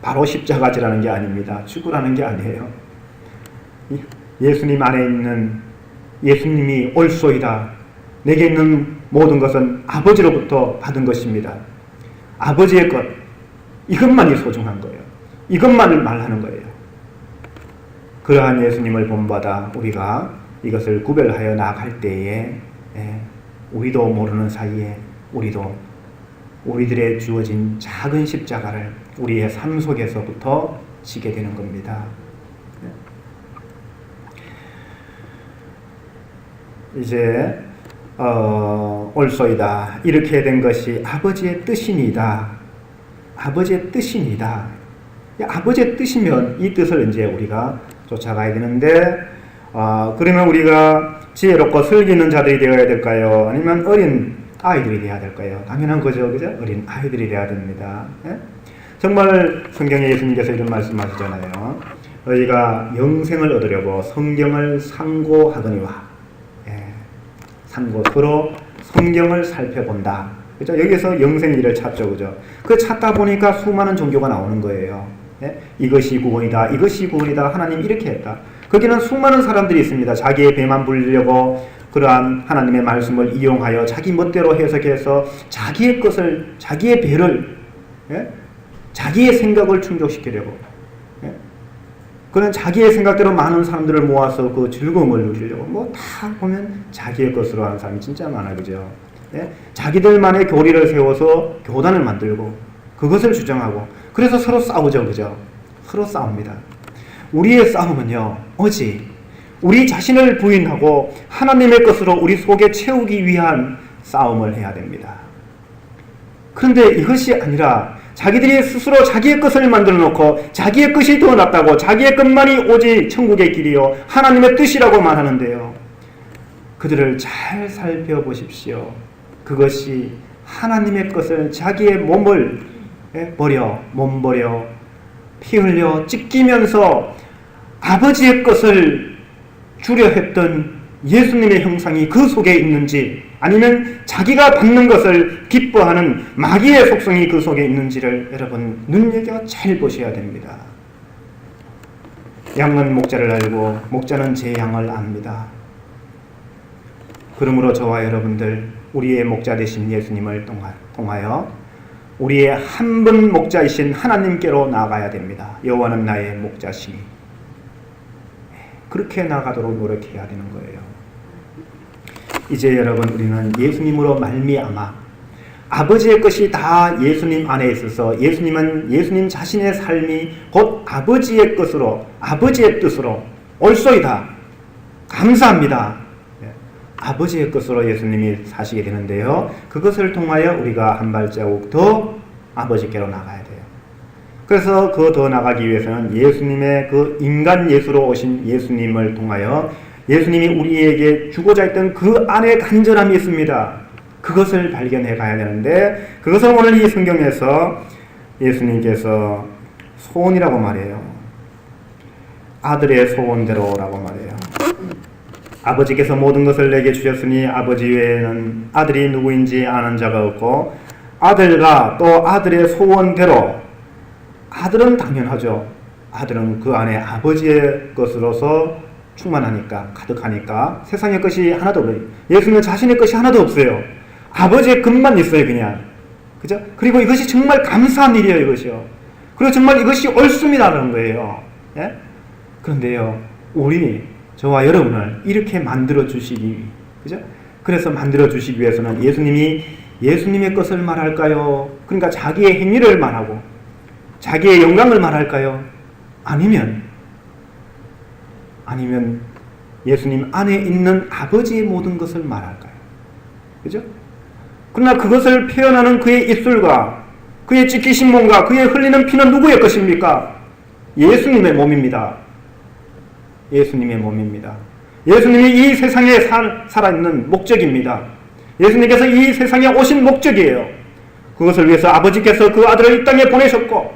[SPEAKER 1] 바로 십자가지라는 게 아닙니다. 죽으라는 게 아니에요. 예수님 안에 있는 예수님이 옳소이다. 내게 있는 모든 것은 아버지로부터 받은 것입니다. 아버지의 것, 이것만이 소중한 거예요. 이것만을 말하는 거예요. 그러한 예수님을 본받아 우리가 이것을 구별하여 나아갈 때에 우리도 모르는 사이에 우리들의 주어진 작은 십자가를 우리의 삶 속에서부터 지게 되는 겁니다. 이제 옳소이다. 이렇게 된 것이 아버지의 뜻이니다. 아버지의 뜻이니다. 아버지의 뜻이면 이 뜻을 이제 우리가 쫓아가야 되는데, 그러면 우리가 지혜롭고 슬기 있는 자들이 되어야 될까요? 아니면 어린 아이들이 되어야 될까요? 당연한 거죠, 그죠? 어린 아이들이 되어야 됩니다. 정말 성경에 예수님께서 이런 말씀하시잖아요. 너희가 영생을 얻으려고 성경을 상고하거니와. 상고서로 성경을 살펴본다. 그죠? 여기서 영생이를 찾죠, 그죠? 그 찾다 보니까 수많은 종교가 나오는 거예요. 이것이 구원이다, 이것이 구원이다, 하나님 이렇게 했다. 거기는 수많은 사람들이 있습니다. 자기의 배만 불리려고 그러한 하나님의 말씀을 이용하여 자기 멋대로 해석해서 자기의 것을, 자기의 배를, 자기의 생각을 충족시키려고, 그는 자기의 생각대로 많은 사람들을 모아서 그 즐거움을 누리려고, 다 보면 자기의 것으로 하는 사람이 진짜 많아요, 그죠? 자기들만의 교리를 세워서 교단을 만들고 그것을 주장하고, 그래서 서로 싸우죠, 그죠? 서로 싸웁니다. 우리의 싸움은요, 오직 우리 자신을 부인하고 하나님의 것으로 우리 속에 채우기 위한 싸움을 해야 됩니다. 그런데 이것이 아니라 자기들이 스스로 자기의 것을 만들어 놓고 자기의 것이 더 낫다고, 자기의 것만이 오직 천국의 길이요 하나님의 뜻이라고만 하는데요, 그들을 잘 살펴보십시오. 그것이 하나님의 것을, 자기의 몸을 몸버려 피 흘려 찢기면서 아버지의 것을 주려 했던 예수님의 형상이 그 속에 있는지, 아니면 자기가 받는 것을 기뻐하는 마귀의 속성이 그 속에 있는지를 여러분 눈여겨 잘 보셔야 됩니다. 양은 목자를 알고 목자는 제 양을 압니다. 그러므로 저와 여러분들, 우리의 목자 되신 예수님을 통하여 우리의 한 분 목자이신 하나님께로 나아가야 됩니다. 여호와는 나의 목자시니. 그렇게 나아가도록 노력해야 되는 거예요. 이제 여러분, 우리는 예수님으로 말미암아 아버지의 것이 다 예수님 안에 있어서, 예수님은 예수님 자신의 삶이 곧 아버지의 것으로, 아버지의 뜻으로 옳소이다, 감사합니다, 아버지의 것으로 예수님이 사시게 되는데요, 그것을 통하여 우리가 한 발자국 더 아버지께로 나가야 돼요. 그래서 그 더 나가기 위해서는 예수님의 그 인간 예수로 오신 예수님을 통하여 예수님이 우리에게 주고자 했던 그 안에 간절함이 있습니다. 그것을 발견해 가야 되는데, 그것을 오늘 이 성경에서 예수님께서 소원이라고 말해요. 아들의 소원대로라고 말해요. 아버지께서 모든 것을 내게 주셨으니 아버지 외에는 아들이 누구인지 아는 자가 없고, 아들과 또 아들의 소원대로, 아들은 당연하죠. 아들은 그 안에 아버지의 것으로서 충만하니까, 가득하니까 세상의 것이 하나도 없어요. 예수님은 자신의 것이 하나도 없어요. 아버지의 것만 있어요, 그냥. 그죠? 그리고 이것이 정말 감사한 일이에요, 이것이요. 그리고 정말 이것이 옳습니다라는 거예요. 예? 그런데요, 저와 여러분을 이렇게 만들어 주시기, 그죠? 그래서 만들어 주시기 위해서는 예수님의 것을 말할까요? 그러니까 자기의 행위를 말하고 자기의 영광을 말할까요? 아니면 예수님 안에 있는 아버지의 모든 것을 말할까요? 그죠? 그러나 그것을 표현하는 그의 입술과 그의 찢기신 몸과 그의 흘리는 피는 누구의 것입니까? 예수님의 몸입니다. 예수님의 몸입니다. 예수님이 이 세상에 살아있는 목적입니다. 예수님께서 이 세상에 오신 목적이에요. 그것을 위해서 아버지께서 그 아들을 이 땅에 보내셨고,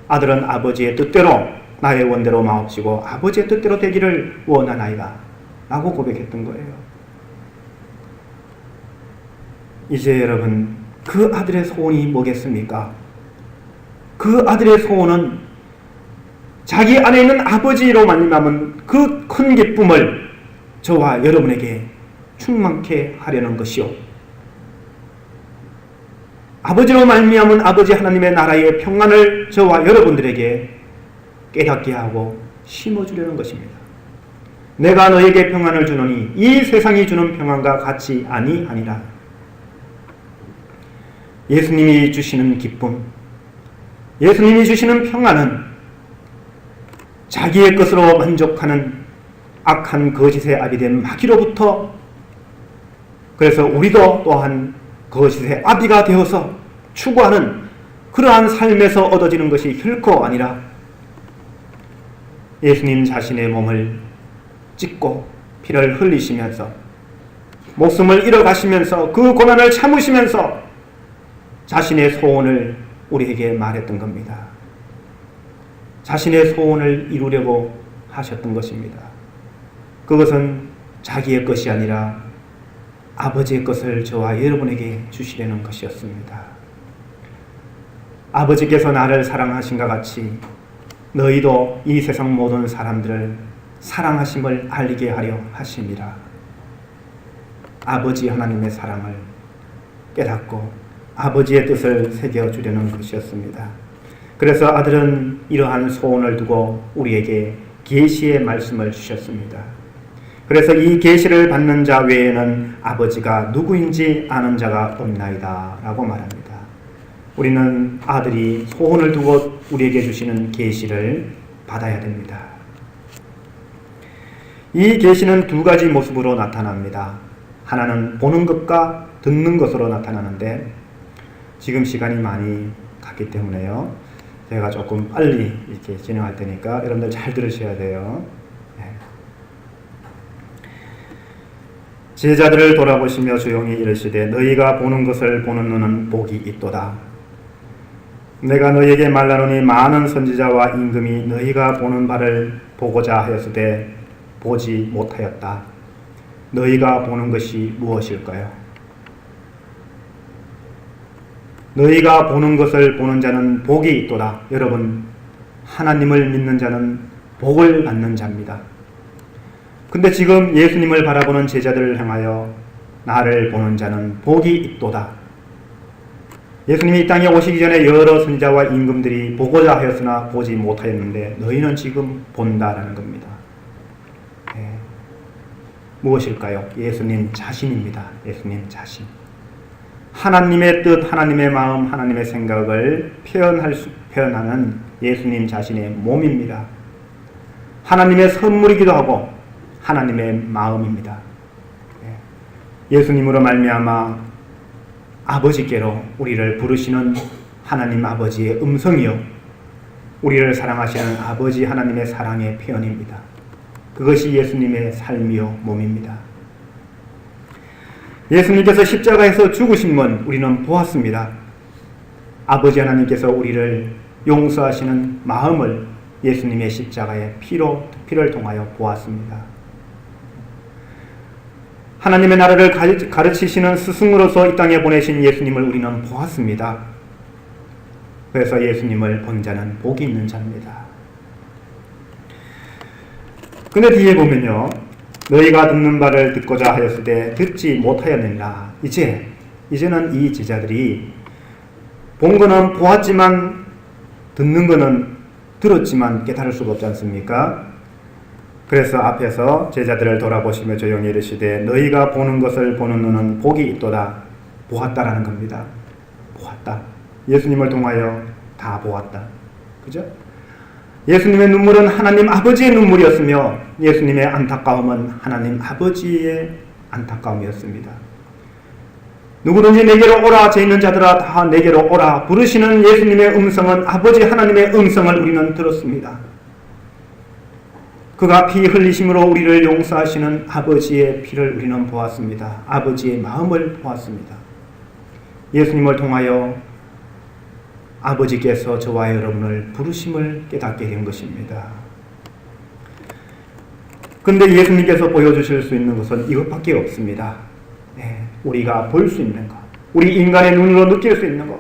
[SPEAKER 1] 아들은 아버지의 뜻대로 나의 원대로 마옵시고 아버지의 뜻대로 되기를 원하나이다 라고 고백했던 거예요. 이제 여러분, 그 아들의 소원이 뭐겠습니까? 그 아들의 소원은 자기 안에 있는 아버지로 말미암은 그 큰 기쁨을 저와 여러분에게 충만케 하려는 것이요, 아버지로 말미암은 아버지 하나님의 나라의 평안을 저와 여러분들에게 깨닫게 하고 심어주려는 것입니다. 내가 너에게 평안을 주노니 이 세상이 주는 평안과 같이 아니하니라. 예수님이 주시는 기쁨, 예수님이 주시는 평안은 자기의 것으로 만족하는 악한 거짓의 아비된 마귀로부터, 그래서 우리도 또한 거짓의 아비가 되어서 추구하는 그러한 삶에서 얻어지는 것이 결코 아니라 예수님 자신의 몸을 찢고 피를 흘리시면서 목숨을 잃어가시면서 그 고난을 참으시면서 자신의 소원을 우리에게 말했던 겁니다. 자신의 소원을 이루려고 하셨던 것입니다. 그것은 자기의 것이 아니라 아버지의 것을 저와 여러분에게 주시려는 것이었습니다. 아버지께서 나를 사랑하신과 같이 너희도 이 세상 모든 사람들을 사랑하심을 알리게 하려 하심이라. 아버지 하나님의 사랑을 깨닫고 아버지의 뜻을 새겨주려는 것이었습니다. 그래서 아들은 이러한 소원을 두고 우리에게 계시의 말씀을 주셨습니다. 그래서 이 계시를 받는 자 외에는 아버지가 누구인지 아는 자가 없나이다 라고 말합니다. 우리는 아들이 소원을 두고 우리에게 주시는 계시를 받아야 됩니다. 이 계시는 두 가지 모습으로 나타납니다. 하나는 보는 것과 듣는 것으로 나타나는데, 지금 시간이 많이 갔기 때문에요, 제가 조금 빨리 이렇게 진행할 테니까 여러분들 잘 들으셔야 돼요. 제자들을 돌아보시며 조용히 이르시되 너희가 보는 것을 보는 눈은 복이 있도다. 내가 너희에게 말하노니 많은 선지자와 임금이 너희가 보는 바를 보고자 하였으되 보지 못하였다. 너희가 보는 것이 무엇일까요? 너희가 보는 것을 보는 자는 복이 있도다. 여러분, 하나님을 믿는 자는 복을 받는 자입니다. 근데 지금 예수님을 바라보는 제자들을 향하여 나를 보는 자는 복이 있도다. 예수님이 이 땅에 오시기 전에 여러 선지자와 임금들이 보고자 하였으나 보지 못하였는데 너희는 지금 본다라는 겁니다. 무엇일까요? 예수님 자신입니다. 예수님 자신. 하나님의 뜻, 하나님의 마음, 하나님의 생각을 표현하는 예수님 자신의 몸입니다. 하나님의 선물이기도 하고 하나님의 마음입니다. 예수님으로 말미암아 아버지께로 우리를 부르시는 하나님 아버지의 음성이요, 우리를 사랑하시는 아버지 하나님의 사랑의 표현입니다. 그것이 예수님의 삶이요 몸입니다. 예수님께서 십자가에서 죽으심은 우리는 보았습니다. 아버지 하나님께서 우리를 용서하시는 마음을 예수님의 십자가의 피를 통하여 보았습니다. 하나님의 나라를 가르치시는 스승으로서 이 땅에 보내신 예수님을 우리는 보았습니다. 그래서 예수님을 본 자는 복이 있는 자입니다. 근데 뒤에 보면요, 너희가 듣는 바를 듣고자 하였으되 듣지 못하였느니라. 이제는 이 제자들이 본 거는 보았지만 듣는 거는 들었지만 깨달을 수가 없지 않습니까? 그래서 앞에서 제자들을 돌아보시며 조용히 이르시되 너희가 보는 것을 보는 눈은 복이 있도다. 보았다라는 겁니다. 보았다. 예수님을 통하여 다 보았다. 그죠? 예수님의 눈물은 하나님 아버지의 눈물이었으며 예수님의 안타까움은 하나님 아버지의 안타까움이었습니다. 누구든지 내게로 오라, 죄 있는 자들아 다 내게로 오라 부르시는 예수님의 음성은 아버지 하나님의 음성을 우리는 들었습니다. 그가 피 흘리심으로 우리를 용서하시는 아버지의 피를 우리는 보았습니다. 아버지의 마음을 보았습니다. 예수님을 통하여 아버지께서 저와 여러분을 부르심을 깨닫게 된 것입니다. 그런데 예수님께서 보여주실 수 있는 것은 이것밖에 없습니다. 우리가 볼 수 있는 것, 우리 인간의 눈으로 느낄 수 있는 것,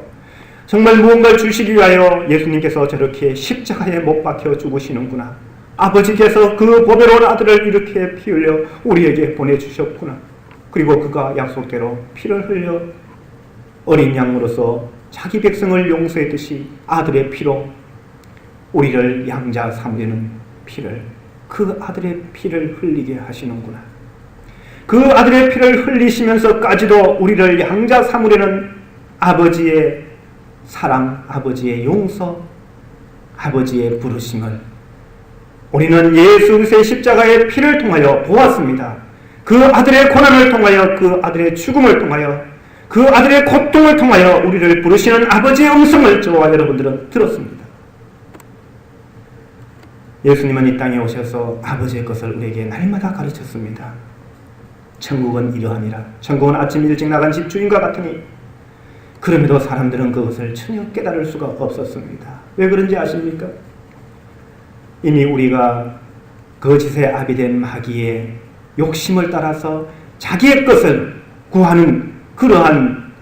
[SPEAKER 1] 정말 무언가를 주시기 위하여 예수님께서 저렇게 십자가에 못 박혀 죽으시는구나. 아버지께서 그 보배로운 아들을 이렇게 피 흘려 우리에게 보내주셨구나. 그리고 그가 약속대로 피를 흘려 어린 양으로서 자기 백성을 용서했듯이 아들의 피로 우리를 양자 삼으려는 피를, 그 아들의 피를 흘리게 하시는구나. 그 아들의 피를 흘리시면서까지도 우리를 양자 삼으려는 아버지의 사랑, 아버지의 용서, 아버지의 부르심을 우리는 예수 그리스도의 십자가의 피를 통하여 보았습니다. 그 아들의 고난을 통하여, 그 아들의 죽음을 통하여, 그 아들의 고통을 통하여 우리를 부르시는 아버지의 음성을 저와 여러분들은 들었습니다. 예수님은 이 땅에 오셔서 아버지의 것을 우리에게 날마다 가르쳤습니다. 천국은 이러하니라. 천국은 아침 일찍 나간 집주인과 같으니, 그럼에도 사람들은 그것을 전혀 깨달을 수가 없었습니다. 왜 그런지 아십니까? 이미 우리가 거짓의 아비 된 마귀의 욕심을 따라서 자기의 것을 구하는 그러한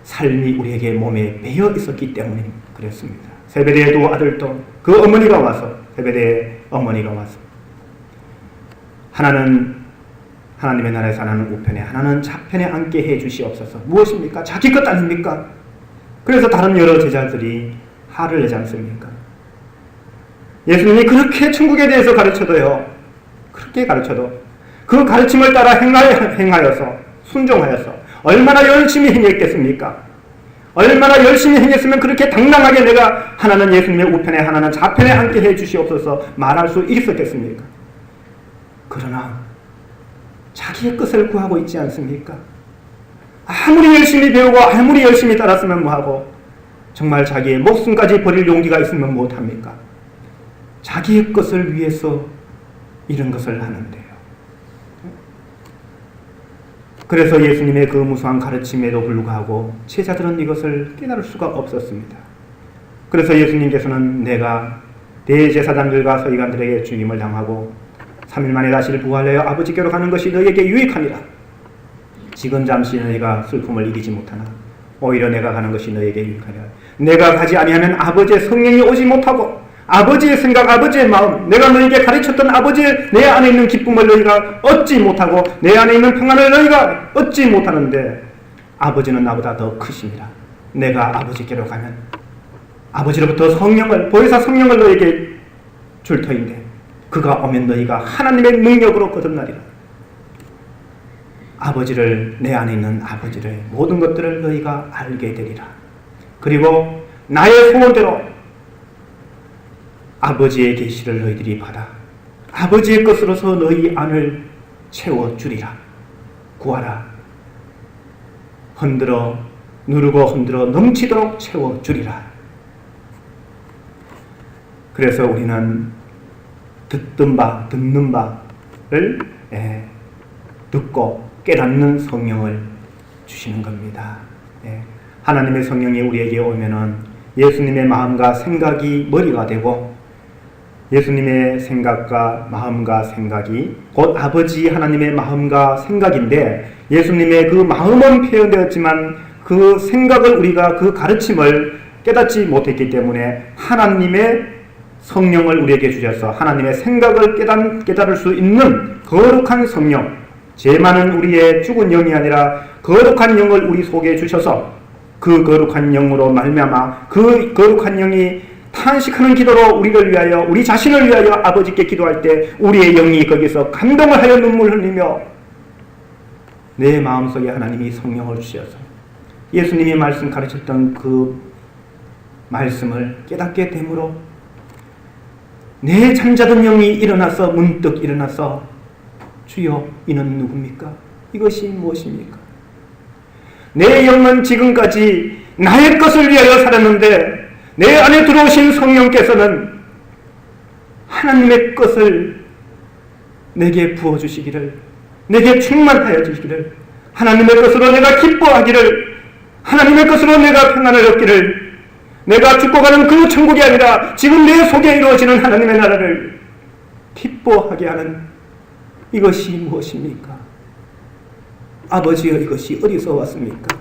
[SPEAKER 1] 삶이 우리에게 몸에 배어 있었기 때문에 그랬습니다. 세베대의 두 아들도 그 어머니가 와서, 세베대의 어머니가 와서, 하나는 하나님의 나라에서 하나는 우편에, 하나는 좌편에 앉게 해 주시옵소서. 무엇입니까? 자기 것 아닙니까? 그래서 다른 여러 제자들이 화를 내지 않습니까? 예수님이 그렇게 천국에 대해서 가르쳐도요, 그렇게 가르쳐도 그 가르침을 따라 행하여서, 순종하여서 얼마나 열심히 행했겠습니까? 얼마나 열심히 행했으면 그렇게 당당하게 내가 하나는 예수님의 우편에 하나는 좌편에 앉게 해 주시옵소서 말할 수 있었겠습니까? 그러나 자기의 것을 구하고 있지 않습니까? 아무리 열심히 배우고 아무리 열심히 따랐으면 뭐하고, 정말 자기의 목숨까지 버릴 용기가 있으면 못합니까? 자기의 것을 위해서 이런 것을 하는데요. 그래서 예수님의 그 무수한 가르침에도 불구하고 제자들은 이것을 깨달을 수가 없었습니다. 그래서 예수님께서는 내가 대제사장들과 서기관들에게 죽임을 당하고 3일 만에 다시 부활하여 아버지께로 가는 것이 너에게 유익하니라. 지금 잠시 너희가 슬픔을 이기지 못하나 오히려 내가 가는 것이 너에게 유익하리라. 내가 가지 아니하면 아버지의 성령이 오지 못하고 아버지의 생각, 아버지의 마음, 내가 너희에게 가르쳤던 아버지의 내 안에 있는 기쁨을 너희가 얻지 못하고 내 안에 있는 평안을 너희가 얻지 못하는데, 아버지는 나보다 더 크십니다. 내가 아버지께로 가면 아버지로부터 성령을, 보혜사 성령을 너희에게 줄 터인데 그가 오면 너희가 하나님의 능력으로 거듭나리라. 아버지를, 내 안에 있는 아버지를, 모든 것들을 너희가 알게 되리라. 그리고 나의 소원대로 아버지의 계시를 너희들이 받아 아버지의 것으로서 너희 안을 채워주리라. 구하라. 흔들어 누르고 흔들어 넘치도록 채워주리라. 그래서 우리는 듣는 바를 듣고 깨닫는 성령을 주시는 겁니다. 하나님의 성령이 우리에게 오면은 예수님의 마음과 생각이 머리가 되고, 예수님의 생각과 마음과 생각이 곧 아버지 하나님의 마음과 생각인데, 예수님의 그 마음은 표현되었지만 그 생각을 우리가, 그 가르침을 깨닫지 못했기 때문에 하나님의 성령을 우리에게 주셔서 하나님의 생각을 깨달을 수 있는 거룩한 성령, 죄 많은 우리의 죽은 영이 아니라 거룩한 영을 우리 속에 주셔서 그 거룩한 영으로 말미암아 그 거룩한 영이 탄식하는 기도로 우리를 위하여, 우리 자신을 위하여 아버지께 기도할 때 우리의 영이 거기서 감동을 하여 눈물을 흘리며 내 마음속에 하나님이 성령을 주셔서 예수님이 말씀 가르쳤던 그 말씀을 깨닫게 되므로 내 잠자던 영이 일어나서 문득 일어나서 주여 이는 누굽니까? 이것이 무엇입니까? 내 영은 지금까지 나의 것을 위하여 살았는데 내 안에 들어오신 성령께서는 하나님의 것을 내게 부어주시기를, 내게 충만하여 주시기를, 하나님의 것으로 내가 기뻐하기를, 하나님의 것으로 내가 평안을 얻기를, 내가 죽고 가는 그 천국이 아니라 지금 내 속에 이루어지는 하나님의 나라를 기뻐하게 하는 이것이 무엇입니까? 아버지여, 이것이 어디서 왔습니까?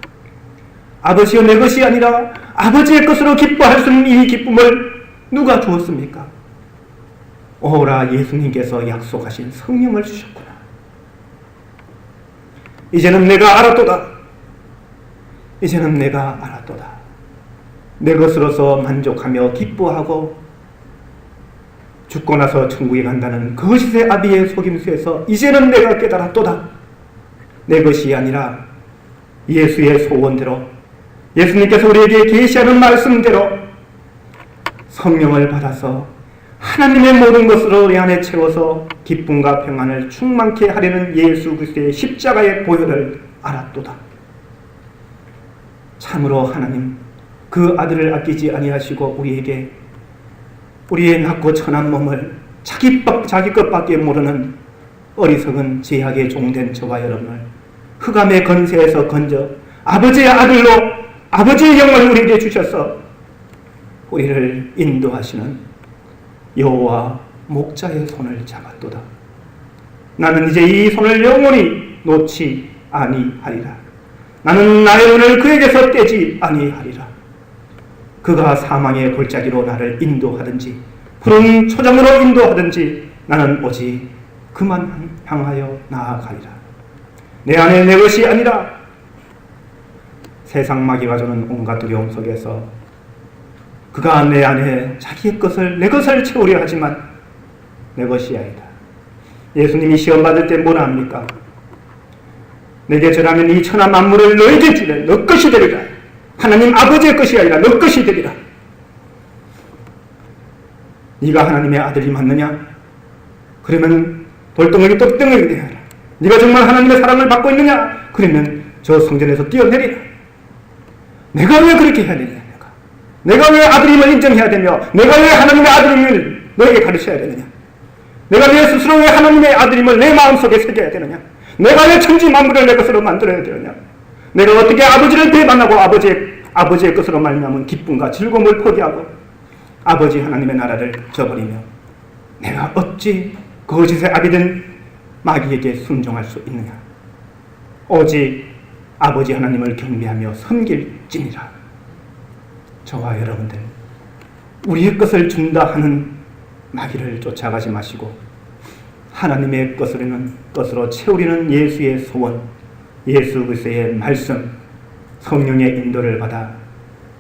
[SPEAKER 1] 아버지여, 내 것이 아니라 아버지의 것으로 기뻐할 수 있는 이 기쁨을 누가 주었습니까? 오라, 예수님께서 약속하신 성령을 주셨구나. 이제는 내가 알았도다. 이제는 내가 알았도다. 내 것으로서 만족하며 기뻐하고 죽고 나서 천국에 간다는 거짓의 아비의 속임수에서 이제는 내가 깨달았도다. 내 것이 아니라 예수의 소원대로, 예수님께서 우리에게 계시하는 말씀대로 성령을 받아서 하나님의 모든 것으로 내 안에 채워서 기쁨과 평안을 충만케 하려는 예수 그리스도의 십자가의 보혈을 알았도다. 참으로 하나님 그 아들을 아끼지 아니하시고 우리에게 우리의 낮고 천한 몸을 자기 것밖에 모르는 어리석은 죄악의 종된 저와 여러분을 흑암의 건세에서 건져 아버지의 아들로 아버지의 영을 우리에게 주셔서 우리를 인도하시는 여호와 목자의 손을 잡았도다. 나는 이제 이 손을 영원히 놓지 아니하리라. 나는 나의 눈을 그에게서 떼지 아니하리라. 그가 사망의 골짜기로 나를 인도하든지 푸른 초장으로 인도하든지 나는 오직 그만 향하여 나아가리라. 내 안에 내 것이 아니라 세상 마귀가 주는 온갖 두려움 속에서 그가 내 안에 자기의 것을, 내 것을 채우려 하지만 내 것이 아니다. 예수님이 시험 받을 때 뭐라 합니까? 내게 절하면 이 천하 만물을 너에게 주래. 너 것이 되리라. 하나님 아버지의 것이 아니라 너 것이 되리라. 네가 하나님의 아들이 맞느냐? 그러면 돌덩어리 떡덩어리 되어라. 네가 정말 하나님의 사랑을 받고 있느냐? 그러면 저 성전에서 뛰어내리라. 내가 왜 그렇게 해야 되냐? 내가 왜 아들임을 인정해야 되며 내가 왜 하나님의 아들임을 너에게 가르쳐야 되느냐? 내가 내 스스로 왜 하나님의 아들임을 내 마음속에 새겨야 되느냐? 내가 왜 천지 만물을 내 것으로 만들어야 되느냐? 내가 어떻게 아버지를 배반하고 아버지의 것으로 말미암은 기쁨과 즐거움을 포기하고 아버지 하나님의 나라를 저버리며 내가 어찌 거짓의 아비된 마귀에게 순종할 수 있느냐? 오직 아버지 하나님을 경배하며 섬길지니라. 저와 여러분들, 우리의 것을 준다 하는 마귀를 쫓아가지 마시고 하나님의 것으로 채우리는 예수의 소원, 예수 그리스도의 말씀, 성령의 인도를 받아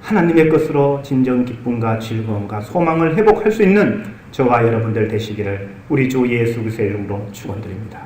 [SPEAKER 1] 하나님의 것으로 진정 기쁨과 즐거움과 소망을 회복할 수 있는 저와 여러분들 되시기를 우리 주 예수 그리스도의 이름으로 축원드립니다.